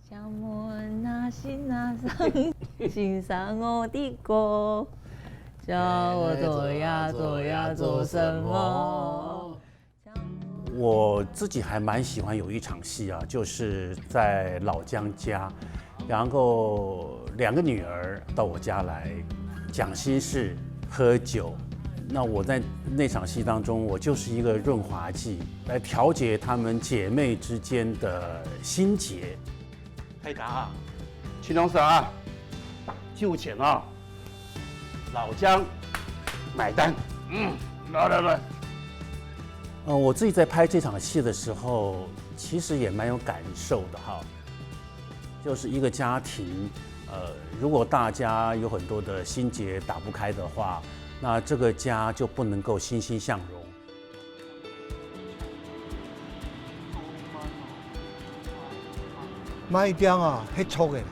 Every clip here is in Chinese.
想问那心那上，欣赏我的歌，叫我做呀做呀做什么？我自己还蛮喜欢有一场戏啊，就是在老姜家，然后2个女儿到我家来讲心事、喝酒。那我在那场戏当中，我就是一个润滑剂，来调节她们姐妹之间的心结。泰达，青龙蛇，就钱啊！老姜买单。来。我自己在拍这场戏的时候，其实也蛮有感受的哈。就是一个家庭，如果大家有很多的心结打不开的话，那这个家就不能够欣欣向荣。买点啊，迄粗的，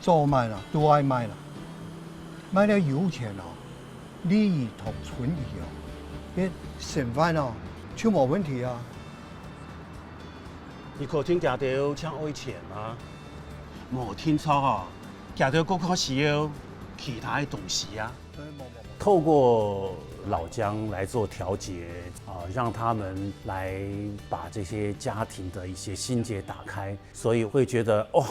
做卖啦，都爱卖啦。买了有钱哦，利益同存疑哦，因审犯哦，就冇问题啊。你可听夹到抢爱钱啊？冇听错啊，夹到更可需要其他的东西啊。透过老姜来做调节让他们来把这些家庭的一些心结打开，所以会觉得哦，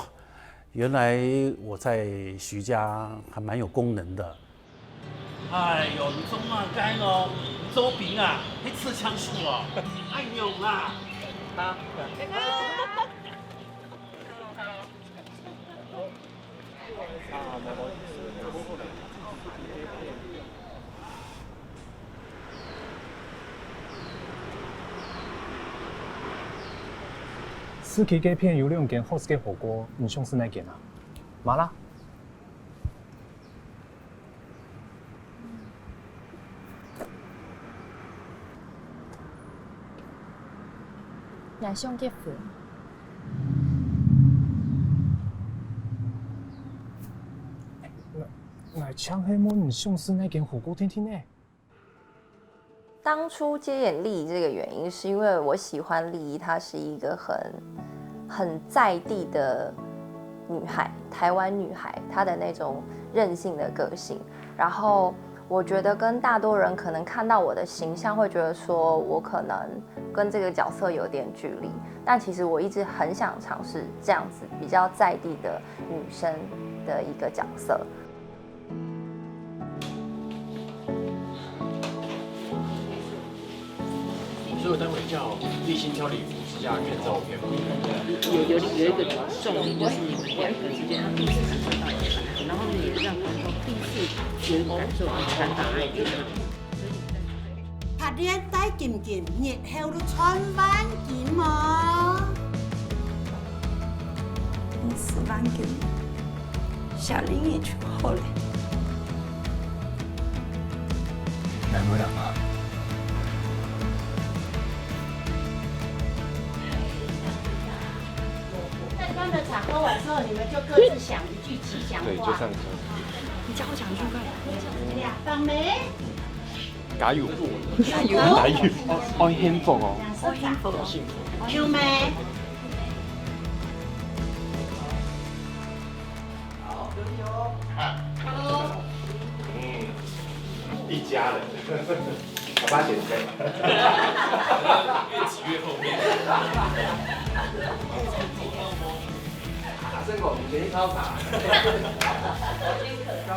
原来我在徐家还蛮有功能的。哎呦，你中马街咯，周边啊，迄刺枪术哦，爱用啦。啊。4K 嘅片有2件 host 嘅火锅，你上是哪件啊？麻辣。哪上结婚？那枪黑摸你上是那件火锅厅厅呢？当初接演丽姨这个原因，是因为我喜欢丽姨，她是一个很在地的女孩，台湾女孩，她的那种任性的个性。然后我觉得跟大多人可能看到我的形象，会觉得说我可能跟这个角色有点距离，但其实我一直很想尝试这样子比较在地的女生的一个角色。所以我待会叫立新挑礼服之下看照片嘛。有一个重点就是你们2个之间要彼此感受到一个爱，然后也让观众第一次有一个感受你传达爱给他。拍啲帶漸漸熱後都穿翻件嘛。你4萬件，下令也去好嘞。難不難啊？端着茶喝完之後，你們就各自想一句吉祥話。对，就上车。你叫我講一句快。放眉。加油！加油！加油！愛幸福哦！愛幸福。幸福。笑眉。好。一家人。爸爸减肥。越挤越后面。打胜狗，你决定超卡。高